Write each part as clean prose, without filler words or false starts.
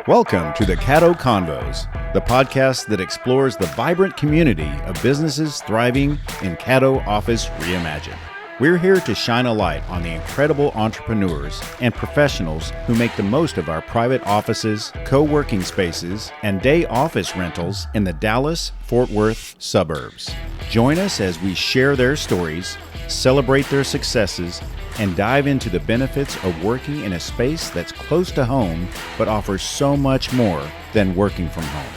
Welcome to the Caddo Convos, the podcast that explores the vibrant community of businesses thriving in Caddo Office Reimagined. We're here to shine a light on the incredible entrepreneurs and professionals who make the most of our private offices, co-working spaces, and day office rentals in the Dallas-Fort Worth suburbs. Join us as we share their stories, celebrate their successes, and dive into the benefits of working in a space that's close to home but offers so much more than working from home.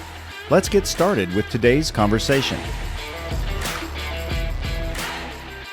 Let's get started with today's conversation.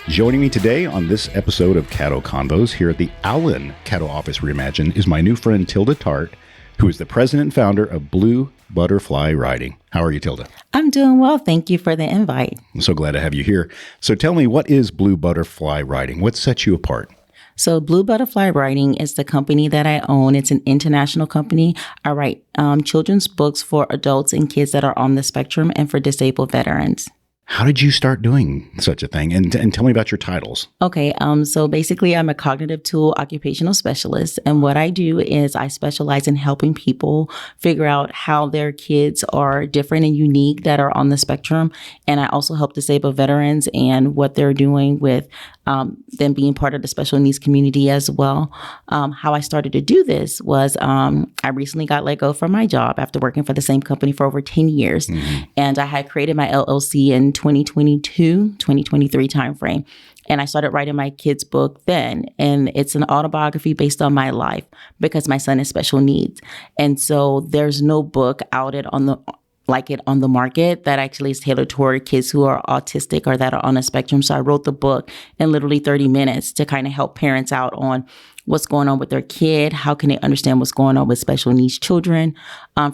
Joining me today on this episode of Caddo Convos here at the Allen Caddo Office Reimagined is my new friend Tilda Tart, who is the president and founder of Blue Butterfly Writing. How are you, Tilda? I'm doing well. Thank you for the invite. I'm so glad to have you here. So tell me, what is Blue Butterfly Writing? What sets you apart? So Blue Butterfly Writing is the company that I own. It's an international company. I write children's books for adults and kids that are on the spectrum and for disabled veterans. How did you start doing such a thing? And tell me about your titles. Okay. So basically, I'm a cognitive tool occupational specialist. And what I do is I specialize in helping people figure out how their kids are different and unique that are on the spectrum. And I also help disabled veterans and what they're doing with them being part of the special needs community as well. How I started to do this was I recently got let go from my job after working for the same company for over 10 years. Mm-hmm. And I had created my LLC in 2022, 2023 timeframe. And I started writing my kid's book then. And it's an autobiography based on my life because my son has special needs. And so there's no book out on the market that actually is tailored toward kids who are autistic or that are on a spectrum. So I wrote the book in literally 30 minutes to kind of help parents out on what's going on with their kid, how can they understand what's going on with special needs children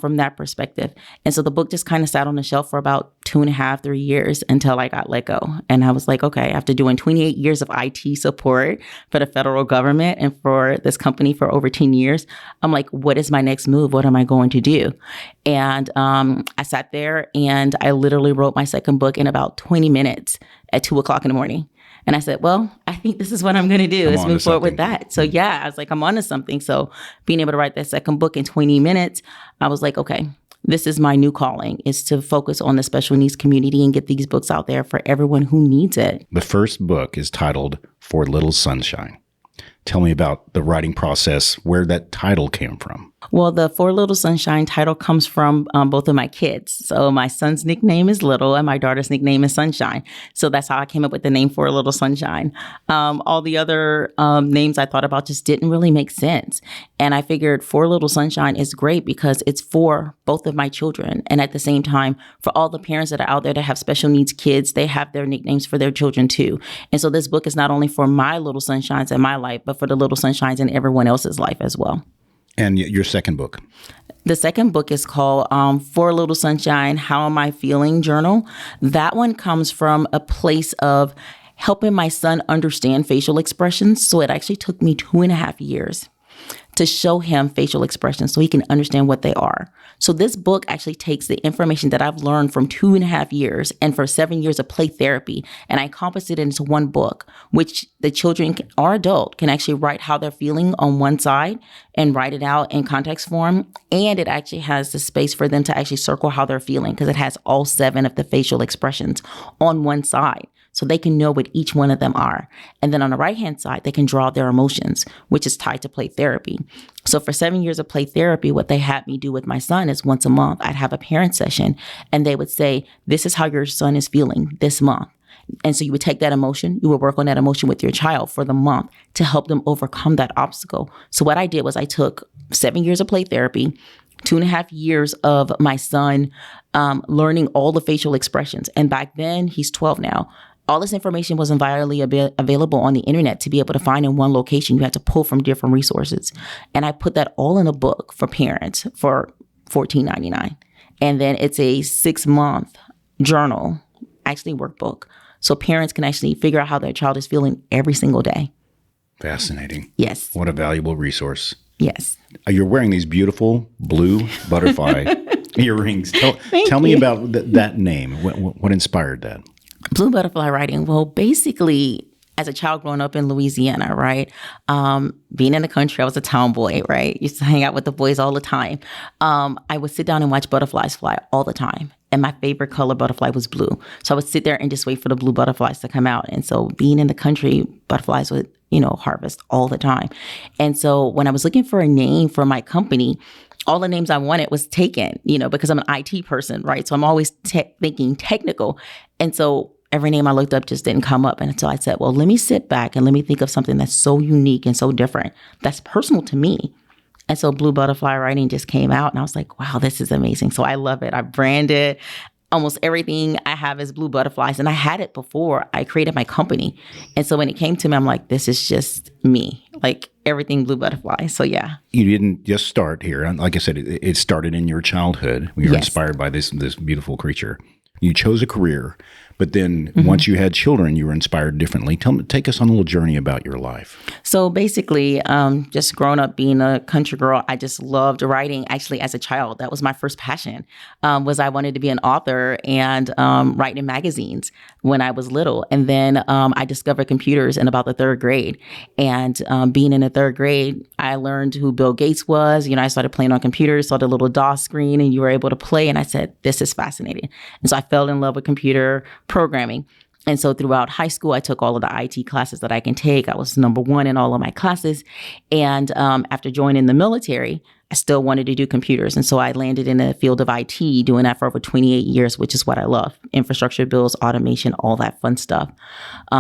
from that perspective. And so the book just kind of sat on the shelf for about 2.5, 3 years until I got let go. And I was like, okay, after doing 28 years of IT support for the federal government and for this company for over 10 years, I'm like, what is my next move? What am I going to do? And I sat there and I literally wrote my second book in about 20 minutes at 2:00 in the morning. And I said, well, I think this is what I'm going to do. Let's move forward with that. So yeah, I was like, I'm onto something. So being able to write that second book in 20 minutes, I was like, okay, this is my new calling, is to focus on the special needs community and get these books out there for everyone who needs it. The first book is titled For Little Sunshine. Tell me about the writing process, where that title came from. Well, the For Little Sunshine title comes from both of my kids. So my son's nickname is Little and my daughter's nickname is Sunshine. So that's how I came up with the name For Little Sunshine. All the other names I thought about just didn't really make sense. And I figured For Little Sunshine is great because it's for both of my children. And at the same time, for all the parents that are out there that have special needs kids, they have their nicknames for their children too. And so this book is not only for my little sunshines in my life, but for the little sunshines in everyone else's life as well. And your second book? The second book is called For Little Sunshine, How Am I Feeling Journal. That one comes from a place of helping my son understand facial expressions. So it actually took me 2.5 years to show him facial expressions so he can understand what they are. So this book actually takes the information that I've learned from 2.5 years and for 7 years of play therapy, and I encompass it into one book, which the children or adult can actually write how they're feeling on one side and write it out in context form. And it actually has the space for them to actually circle how they're feeling because it has all 7 of the facial expressions on one side. So they can know what each one of them are. And then on the right-hand side, they can draw their emotions, which is tied to play therapy. So for 7 years of play therapy, what they had me do with my son is once a month, I'd have a parent session and they would say, this is how your son is feeling this month. And so you would take that emotion, you would work on that emotion with your child for the month to help them overcome that obstacle. So what I did was I took 7 years of play therapy, 2.5 years of my son learning all the facial expressions. And back then, he's 12 now. All this information wasn't widely available on the internet to be able to find in one location. You had to pull from different resources. And I put that all in a book for parents for $14.99. And then it's a 6-month journal, actually workbook. So parents can actually figure out how their child is feeling every single day. Fascinating. Yes. What a valuable resource. Yes. You're wearing these beautiful blue butterfly earrings. Tell me about that name. What inspired that? Blue Butterfly Writing. Well, basically, as a child growing up in Louisiana, right? Being in the country, I was a tomboy, right? Used to hang out with the boys all the time. I would sit down and watch butterflies fly all the time. And my favorite color butterfly was blue. So I would sit there and just wait for the blue butterflies to come out. And so being in the country, butterflies would, harvest all the time. And so when I was looking for a name for my company, all the names I wanted was taken, because I'm an IT person, right? So I'm always thinking technical. And so every name I looked up just didn't come up. And so I said, well, let me sit back and let me think of something that's so unique and so different, that's personal to me. And so Blue Butterfly Writing just came out and I was like, wow, this is amazing. So I love it. I branded almost everything I have is Blue Butterflies. And I had it before I created my company. And so when it came to me, I'm like, this is just me, like everything Blue Butterfly. So yeah. You didn't just start here. Like I said, it started in your childhood. We were inspired by this beautiful creature. You chose a career, but then once you had children, you were inspired differently. Take us on a little journey about your life. So basically, just growing up being a country girl, I just loved writing. Actually, as a child, that was my first passion, was I wanted to be an author and write in magazines when I was little. And then I discovered computers in about the third grade. And being in the third grade, I learned who Bill Gates was. I started playing on computers, saw the little DOS screen, and you were able to play. And I said, this is fascinating. And so I fell in love with computer programming. And so throughout high school, I took all of the IT classes that I can take. I was number one in all of my classes. And after joining the military, I still wanted to do computers. And so I landed in the field of IT, doing that for over 28 years, which is what I love. Infrastructure builds, automation, all that fun stuff,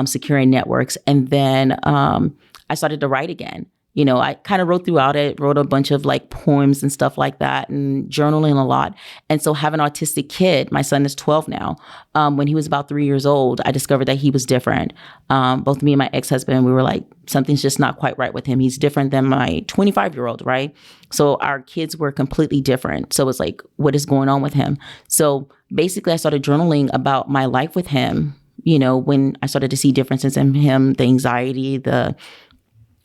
securing networks. And then I started to write again. I kind of wrote throughout it, wrote a bunch of like poems and stuff like that and journaling a lot. And so having an autistic kid, my son is 12 now. When he was about 3 years old, I discovered that he was different. Both me and my ex-husband, we were like, something's just not quite right with him. He's different than my 25-year-old, right? So our kids were completely different. So it's like, what is going on with him? So basically I started journaling about my life with him, when I started to see differences in him, the anxiety, the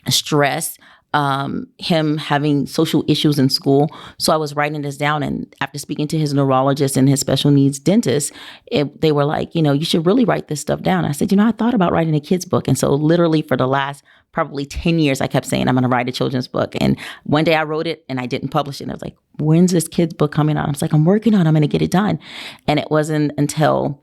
stress, him having social issues in school. So I was writing this down, and after speaking to his neurologist and his special needs dentist, they were like, you should really write this stuff down. I said, I thought about writing a kid's book. And so literally for the last probably 10 years, I kept saying, I'm going to write a children's book. And one day I wrote it and I didn't publish it. And I was like, when's this kid's book coming out? I was like, I'm working on it. I'm going to get it done. And it wasn't until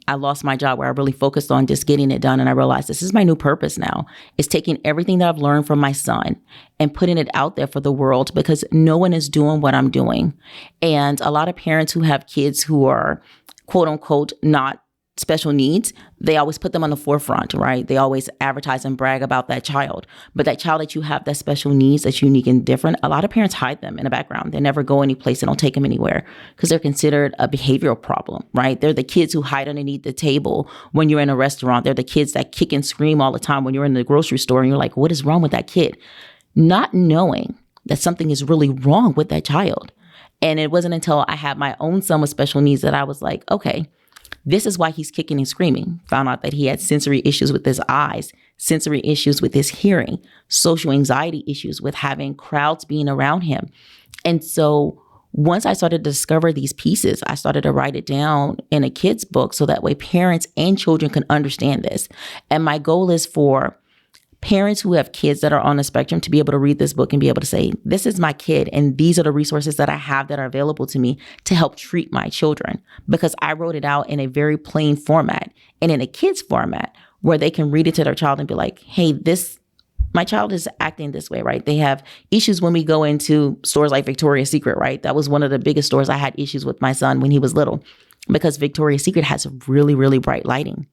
I lost my job where I really focused on just getting it done. And I realized this is my new purpose now. It's taking everything that I've learned from my son and putting it out there for the world, because no one is doing what I'm doing. And a lot of parents who have kids who are quote unquote not special needs, they always put them on the forefront, right? They always advertise and brag about that child. But that child that you have that special needs, that's unique and different, a lot of parents hide them in the background. They never go any place. They don't take them anywhere because they're considered a behavioral problem, right? They're the kids who hide underneath the table when you're in a restaurant. They're the kids that kick and scream all the time when you're in the grocery store and you're like, what is wrong with that kid? Not knowing that something is really wrong with that child. And it wasn't until I had my own son with special needs that I was like, okay, this is why he's kicking and screaming. Found out that he had sensory issues with his eyes, sensory issues with his hearing, social anxiety issues with having crowds being around him. And so once I started to discover these pieces, I started to write it down in a kid's book so that way parents and children can understand this. And my goal is for parents who have kids that are on the spectrum to be able to read this book and be able to say, this is my kid, and these are the resources that I have that are available to me to help treat my children. Because I wrote it out in a very plain format and in a kid's format where they can read it to their child and be like, hey, my child is acting this way, right? They have issues when we go into stores like Victoria's Secret, right? That was one of the biggest stores I had issues with my son when he was little, because Victoria's Secret has really, really bright lighting.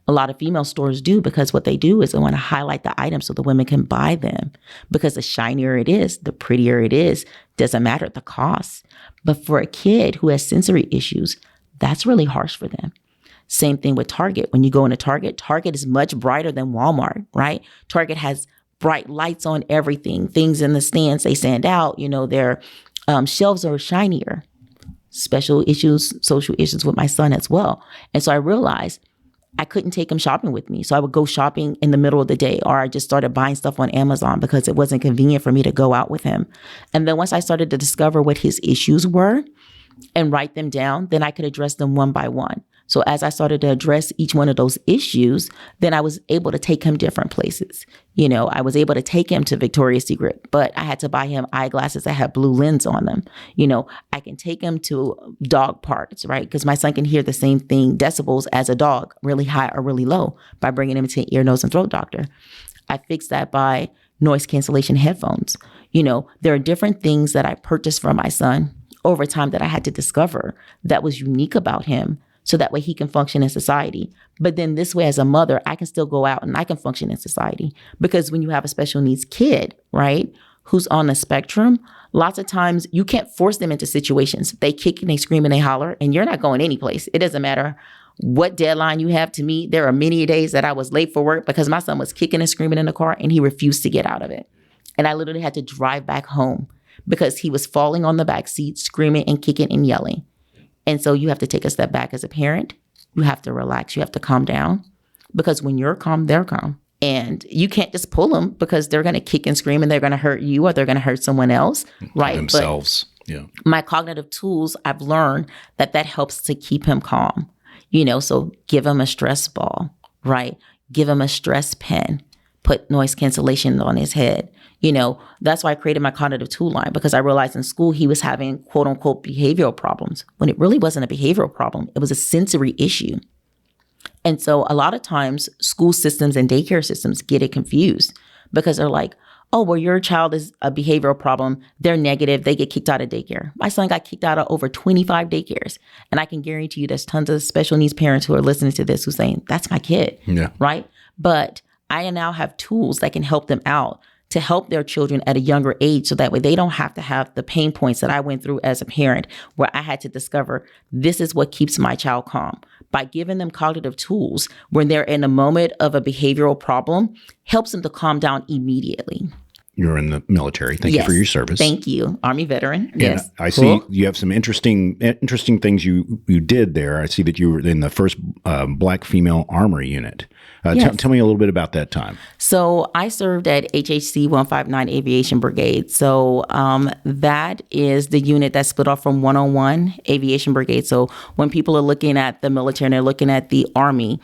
A lot of female stores do, because what they do is they want to highlight the items so the women can buy them, because the shinier it is, the prettier it is, doesn't matter the cost. But for a kid who has sensory issues, that's really harsh for them. Same thing with Target. When you go into Target is much brighter than Walmart, right? Target has bright lights on everything. Things in the stands, they stand out. Their shelves are shinier. Special issues, social issues with my son as well. And so I realized I couldn't take him shopping with me. So I would go shopping in the middle of the day, or I just started buying stuff on Amazon because it wasn't convenient for me to go out with him. And then once I started to discover what his issues were and write them down, then I could address them one by one. So as I started to address each one of those issues, then I was able to take him different places. I was able to take him to Victoria's Secret, but I had to buy him eyeglasses that had blue lens on them. I can take him to dog parks, right? Because my son can hear the same thing, decibels, as a dog, really high or really low, by bringing him to an ear, nose, and throat doctor. I fixed that by noise cancellation headphones. There are different things that I purchased for my son over time that I had to discover that was unique about him, so that way he can function in society. But then this way, as a mother, I can still go out and I can function in society. Because when you have a special needs kid, right, who's on the spectrum, lots of times you can't force them into situations. They kick and they scream and they holler, and you're not going anyplace. It doesn't matter what deadline you have to meet. There are many days that I was late for work because my son was kicking and screaming in the car and he refused to get out of it. And I literally had to drive back home because he was falling on the back seat, screaming and kicking and yelling. And so you have to take a step back as a parent. You have to relax. You have to calm down, because when you're calm, they're calm. And you can't just pull them because they're going to kick and scream and they're going to hurt you or they're going to hurt someone else, right? Themselves. Yeah. My cognitive tools, I've learned that helps to keep him calm. So give him a stress ball, right? Give him a stress pen. Put noise cancellation on his head. That's why I created my cognitive tool line, because I realized in school he was having quote unquote behavioral problems when it really wasn't a behavioral problem. It was a sensory issue. And so a lot of times school systems and daycare systems get it confused because they're like, oh, well, your child is a behavioral problem. They're negative. They get kicked out of daycare. My son got kicked out of over 25 daycares. And I can guarantee you there's tons of special needs parents who are listening to this who's saying, that's my kid. Yeah. Right. But I now have tools that can help them out to help their children at a younger age, so that way they don't have to have the pain points that I went through as a parent, where I had to discover this is what keeps my child calm. By giving them cognitive tools when they're in a moment of a behavioral problem, helps them to calm down immediately. You're in the military. Thank you for your service. Thank you. Army veteran. Yes. I see you have some interesting things you did there. I see that you were in the first Black female armory unit. Tell me a little bit about that time. So I served at HHC 159 Aviation Brigade. So that is the unit that split off from 101 Aviation Brigade. So when people are looking at the military and they're looking at the Army,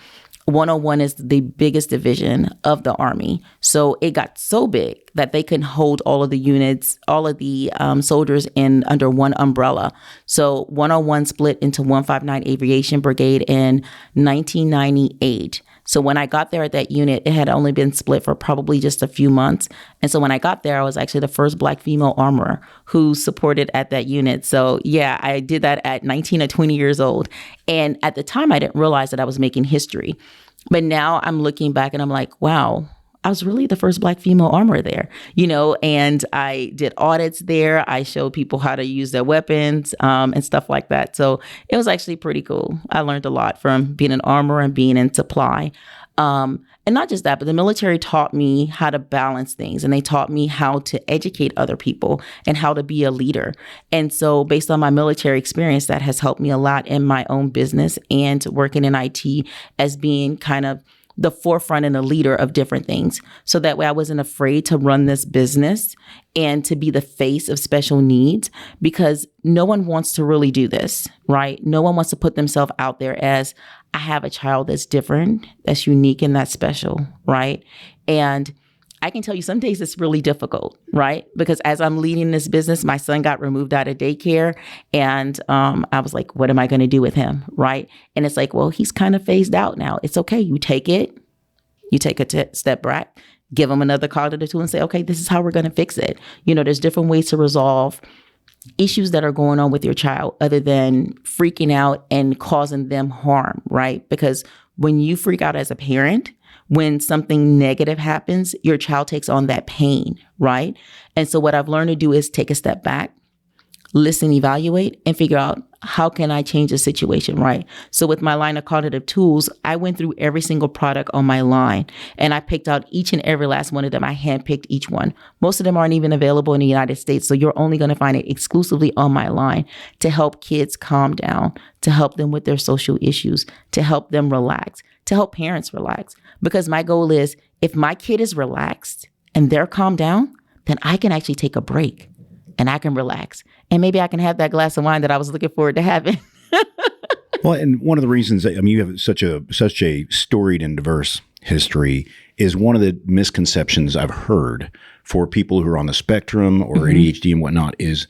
101 is the biggest division of the Army. So it got so big that they couldn't hold all of the units, all of the soldiers in under one umbrella. So 101 split into 159 Aviation Brigade in 1998. So when I got there at that unit, it had only been split for probably just a few months. And so when I got there, I was actually the first Black female armorer who supported at that unit. So yeah, I did that at 19 or 20 years old. And at the time, I didn't realize that I was making history. But now I'm looking back and I'm like, wow, I was really the first Black female armorer there, and I did audits there. I showed people how to use their weapons and stuff like that. So it was actually pretty cool. I learned a lot from being an armorer and being in supply. And not just that, but the military taught me how to balance things, and they taught me how to educate other people and how to be a leader. And so based on my military experience, that has helped me a lot in my own business and working in IT as being kind of the forefront and the leader of different things. So that way I wasn't afraid to run this business and to be the face of special needs, because no one wants to really do this, right? No one wants to put themselves out there as, I have a child that's different, that's unique, and that's special, right? And I can tell you some days it's really difficult, right? Because as I'm leading this business, my son got removed out of daycare, and I was like, what am I going to do with him, right? And it's like, well, he's kind of phased out now. It's okay. You take it. You take a step back, give him another cognitive tool and say, okay, this is how we're going to fix it. There's different ways to resolve issues that are going on with your child other than freaking out and causing them harm, right? Because when you freak out as a parent, when something negative happens, your child takes on that pain, right? And so what I've learned to do is take a step back, listen, evaluate, and figure out, how can I change the situation, right? So with my line of cognitive tools, I went through every single product on my line, and I picked out each and every last one of them. I handpicked each one. Most of them aren't even available in the United States, so you're only going to find it exclusively on my line to help kids calm down, to help them with their social issues, to help them relax, to help parents relax. Because my goal is, if my kid is relaxed and they're calmed down, then I can actually take a break and I can relax. And maybe I can have that glass of wine that I was looking forward to having. Well, and one of the reasons, you have such a storied and diverse history is one of the misconceptions I've heard for people who are on the spectrum or ADHD and whatnot is,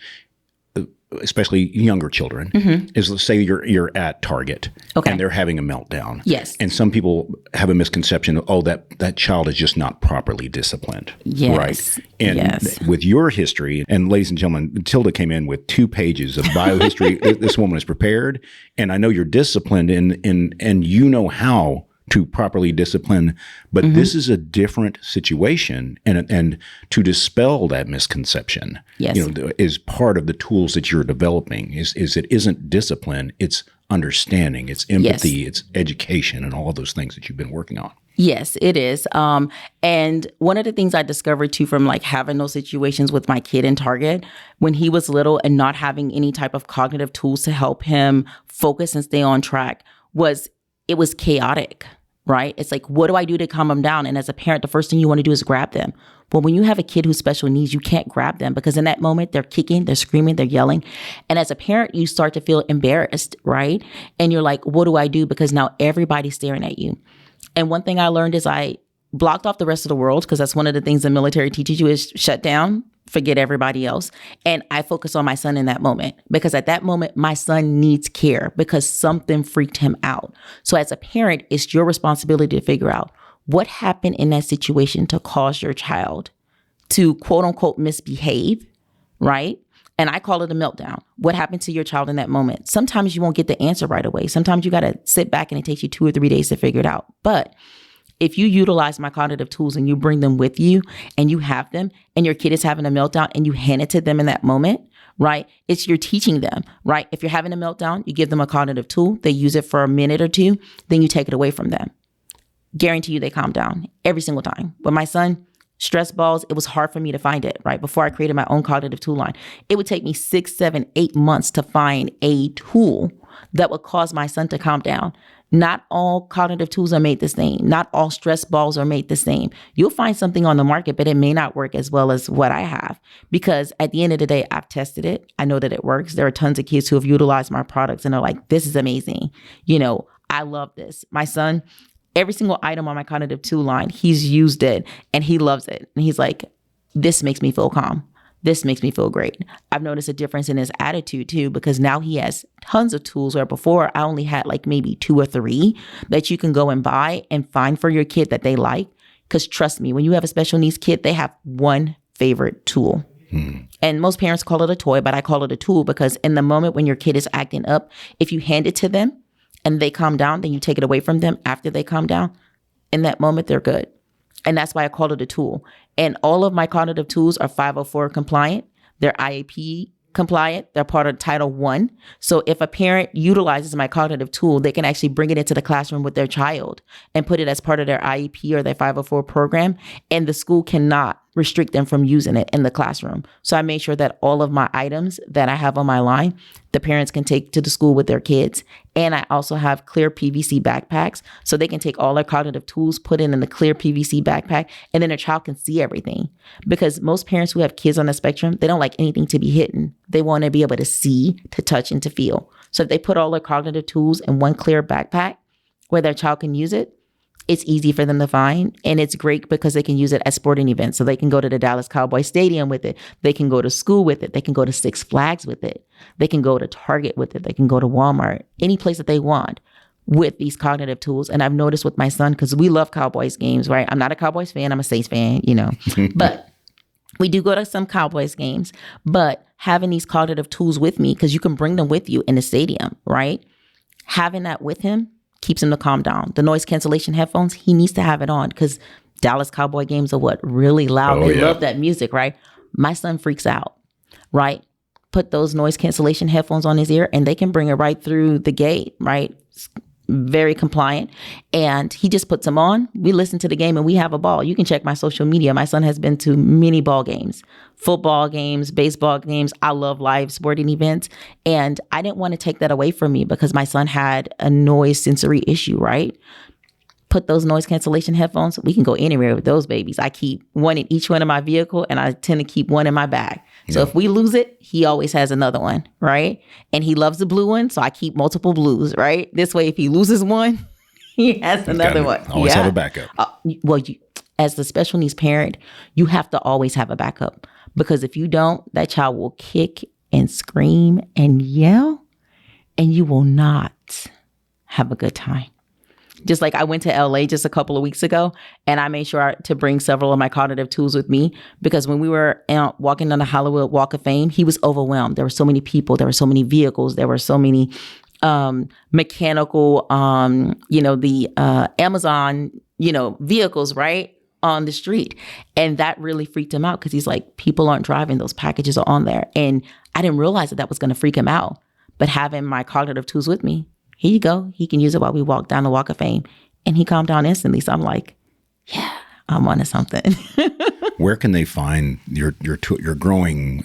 especially younger children, is, let's say you're at Target and they're having a meltdown. Yes. And some people have a misconception of, that child is just not properly disciplined. Yes. Right. And with your history, and ladies and gentlemen, Tilda came in with 2 pages of biohistory. This woman is prepared. And I know you're disciplined and you know how to properly discipline, but this is a different situation, and to dispel that misconception, is part of the tools that you're developing. Is it isn't discipline, it's understanding, it's empathy, it's education, and all of those things that you've been working on. Yes, it is. And one of the things I discovered too from having those situations with my kid in Target when he was little and not having any type of cognitive tools to help him focus and stay on track was it was chaotic, right? It's what do I do to calm them down? And as a parent, the first thing you want to do is grab them. Well, when you have a kid who's special needs, you can't grab them because in that moment, they're kicking, they're screaming, they're yelling. And as a parent, you start to feel embarrassed, right? And you're like, what do I do? Because now everybody's staring at you. And one thing I learned is I blocked off the rest of the world, because that's one of the things the military teaches you is shut down, forget everybody else. And I focus on my son in that moment, because at that moment, my son needs care because something freaked him out. So as a parent, it's your responsibility to figure out what happened in that situation to cause your child to quote unquote misbehave, right? And I call it a meltdown. What happened to your child in that moment? Sometimes you won't get the answer right away. Sometimes you got to sit back and it takes you 2 or 3 days to figure it out. But if you utilize my cognitive tools and you bring them with you and you have them and your kid is having a meltdown and you hand it to them in that moment, right? You're teaching them, right? If you're having a meltdown, you give them a cognitive tool. They use it for a minute or 2, then you take it away from them. Guarantee you they calm down every single time. With my son, stress balls, it was hard for me to find it, right? Before I created my own cognitive tool line, it would take me 6, 7, 8 months to find a tool that would cause my son to calm down. Not all cognitive tools are made the same. Not all stress balls are made the same. You'll find something on the market, but it may not work as well as what I have, because at the end of the day, I've tested it. I know that it works. There are tons of kids who have utilized my products and are like, this is amazing. I love this. My son, every single item on my cognitive tool line, he's used it and he loves it. And he's like, this makes me feel calm. This makes me feel great. I've noticed a difference in his attitude too, because now he has tons of tools where before I only had maybe 2 or 3 that you can go and buy and find for your kid that they like. Because trust me, when you have a special needs kid, they have one favorite tool. And most parents call it a toy, but I call it a tool because in the moment when your kid is acting up, if you hand it to them and they calm down, then you take it away from them after they calm down. In that moment, they're good. And that's why I call it a tool. And all of my cognitive tools are 504 compliant. They're IAP compliant. They're part of Title I. So if a parent utilizes my cognitive tool, they can actually bring it into the classroom with their child and put it as part of their IEP or their 504 program. And the school cannot restrict them from using it in the classroom. So I made sure that all of my items that I have on my line, the parents can take to the school with their kids. And I also have clear PVC backpacks so they can take all their cognitive tools, put it in the clear PVC backpack, and then their child can see everything. Because most parents who have kids on the spectrum, they don't like anything to be hidden. They want to be able to see, to touch, and to feel. So if they put all their cognitive tools in one clear backpack where their child can use it, it's easy for them to find. And it's great because they can use it at sporting events. So they can go to the Dallas Cowboys Stadium with it. They can go to school with it. They can go to Six Flags with it. They can go to Target with it. They can go to Walmart, any place that they want with these cognitive tools. And I've noticed with my son, because we love Cowboys games, right? I'm not a Cowboys fan. I'm a Saints fan, but we do go to some Cowboys games. But having these cognitive tools with me, because you can bring them with you in the stadium, right? Having that with him keeps him to calm down. The noise cancellation headphones, he needs to have it on because Dallas Cowboy games are really loud. They love that music, right? My son freaks out, right? Put those noise cancellation headphones on his ear and they can bring it right through the gate, right? Very compliant. And he just puts them on. We listen to the game and we have a ball. You can check my social media. My son has been to many ball games, football games, baseball games. I love live sporting events. And I didn't want to take that away from me because my son had a noise sensory issue, right? Put those noise cancellation headphones. We can go anywhere with those babies. I keep one in each one of my vehicle and I tend to keep one in my bag So if we lose it, he always has another one, right? And he loves the blue one, so I keep multiple blues, right? This way, if he loses one, he has another one. Always have a backup. As the special needs parent, you have to always have a backup, because if you don't, that child will kick and scream and yell, and you will not have a good time. Just like I went to LA just a couple of weeks ago, and I made sure to bring several of my cognitive tools with me, because when we were walking on the Hollywood Walk of Fame, he was overwhelmed. There were so many people, there were so many vehicles, there were so many mechanical, the Amazon, vehicles, right, on the street. And that really freaked him out, because he's like, people aren't driving, those packages are on there. And I didn't realize that was going to freak him out. But having my cognitive tools with me, here you go. He can use it while we walk down the Walk of Fame. And he calmed down instantly. So I'm like, yeah, I'm onto something. Where can they find your growing,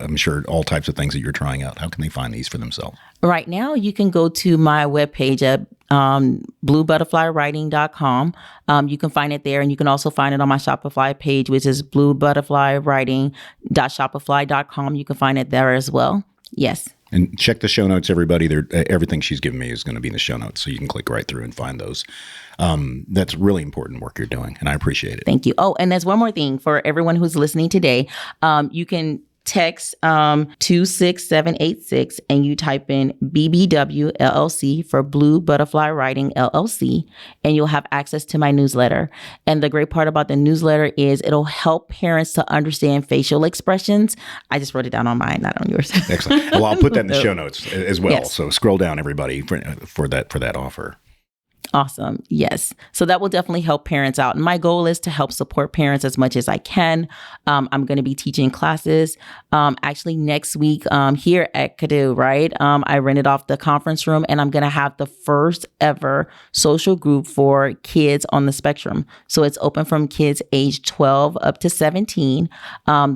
I'm sure, all types of things that you're trying out? How can they find these for themselves? Right now, you can go to my webpage at bluebutterflywriting.com. You can find it there. And you can also find it on my Shopify page, which is bluebutterflywriting.shopify.com. You can find it there as well. Yes. And check the show notes, everybody. Everything she's given me is going to be in the show notes, so you can click right through and find those. That's really important work you're doing, and I appreciate it. Thank you. Oh, and there's one more thing for everyone who's listening today. You can text 26786 and you type in BBW LLC for Blue Butterfly Writing LLC, and you'll have access to my newsletter. And the great part about the newsletter is it'll help parents to understand facial expressions. I just wrote it down on mine, not on yours. Excellent. Well, I'll put that in the show notes as well. Yes. So scroll down, everybody, for that offer. Awesome. Yes. So that will definitely help parents out. And my goal is to help support parents as much as I can. I'm going to be teaching classes actually next week here at Caddo, right? I rented off the conference room, and I'm going to have the first ever social group for kids on the spectrum. So it's open from kids age 12 up to 17.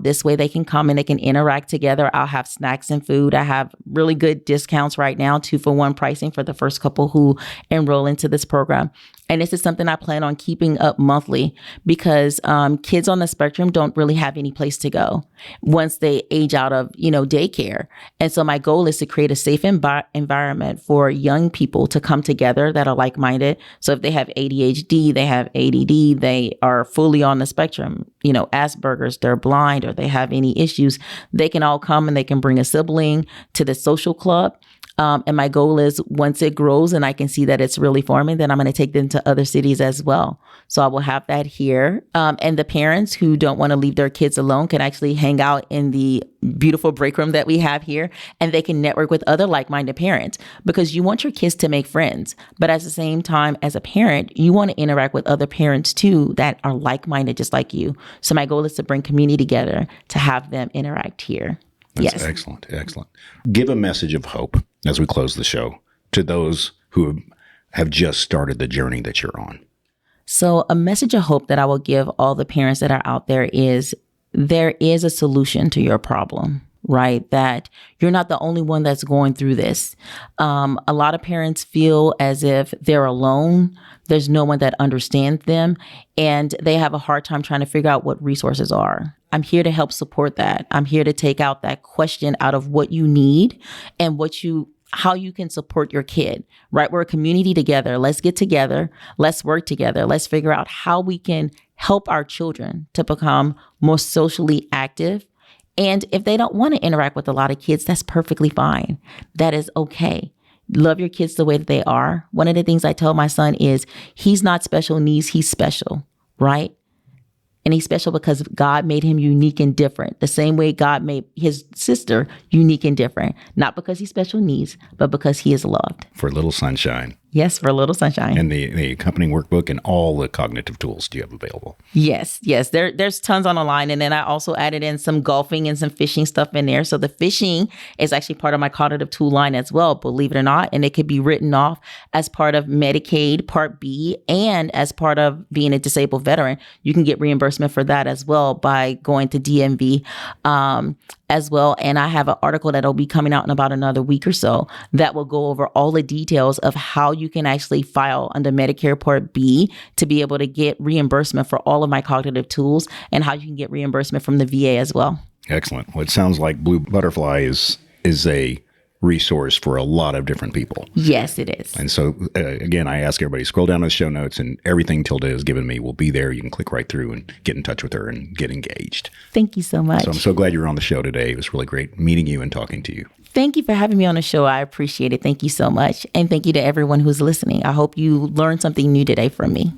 This way they can come and they can interact together. I'll have snacks and food. I have really good discounts right now, 2-for-1 pricing for the first couple who enroll into this program. And this is something I plan on keeping up monthly, because kids on the spectrum don't really have any place to go once they age out of, daycare. And so my goal is to create a safe environment for young people to come together that are like-minded. So if they have ADHD, they have ADD, they are fully on the spectrum, Asperger's, they're blind, or they have any issues, they can all come and they can bring a sibling to the social club. And my goal is, once it grows and I can see that it's really forming, then I'm going to take them to other cities as well. So I will have that here. And the parents who don't want to leave their kids alone can actually hang out in the beautiful break room that we have here, and they can network with other like-minded parents, because you want your kids to make friends. But at the same time, as a parent, you want to interact with other parents too that are like-minded just like you. So my goal is to bring community together to have them interact here. That's yes. Excellent. Excellent. Give a message of hope as we close the show to those who have just started the journey that you're on. So a message of hope that I will give all the parents that are out there is, there is a solution to your problem, right? That you're not the only one that's going through this. A lot of parents feel as if they're alone. There's no one that understands them, and they have a hard time trying to figure out what resources are. I'm here to help support that. I'm here to take out that question out of what you need and how you can support your kid, right? We're a community together. Let's get together. Let's work together. Let's figure out how we can help our children to become more socially active. And if they don't want to interact with a lot of kids, that's perfectly fine. That is okay. Love your kids the way that they are. One of the things I tell my son is, he's not special needs, he's special, right? And he's special because God made him unique and different, the same way God made his sister unique and different, not because he's special needs, but because he is loved. For a little sunshine. Yes, for a little sunshine. And the accompanying workbook and all the cognitive tools do you have available? Yes. There's tons on the line. And then I also added in some golfing and some fishing stuff in there. So the fishing is actually part of my cognitive tool line as well, believe it or not. And it could be written off as part of Medicaid Part B, and as part of being a disabled veteran. You can get reimbursement for that as well by going to DMV as well. And I have an article that'll be coming out in about another week or so that will go over all the details of how you can actually file under Medicare Part B to be able to get reimbursement for all of my cognitive tools, and how you can get reimbursement from the VA as well. Excellent. Well, it sounds like Blue Butterfly is a resource for a lot of different people. Yes, it is. And so, again, I ask everybody, scroll down to the show notes, and everything Tilda has given me will be there. You can click right through and get in touch with her and get engaged. Thank you so much. So I'm so glad you were on the show today. It was really great meeting you and talking to you. Thank you for having me on the show. I appreciate it. Thank you so much. And thank you to everyone who's listening. I hope you learned something new today from me.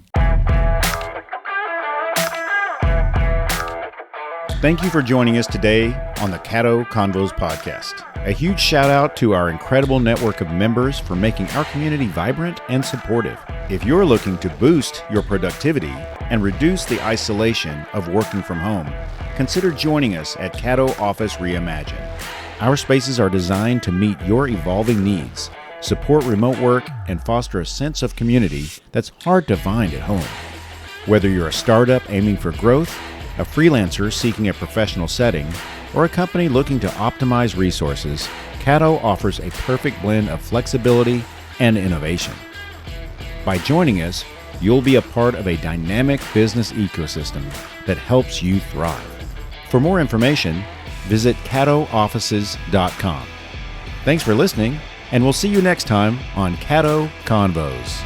Thank you for joining us today on the Caddo Convos podcast. A huge shout out to our incredible network of members for making our community vibrant and supportive. If you're looking to boost your productivity and reduce the isolation of working from home, consider joining us at Caddo Office Reimagined. Our spaces are designed to meet your evolving needs, support remote work, and foster a sense of community that's hard to find at home. Whether you're a startup aiming for growth, a freelancer seeking a professional setting, or a company looking to optimize resources, Caddo offers a perfect blend of flexibility and innovation. By joining us, you'll be a part of a dynamic business ecosystem that helps you thrive. For more information, visit caddooffices.com. Thanks for listening, and we'll see you next time on Caddo Convos.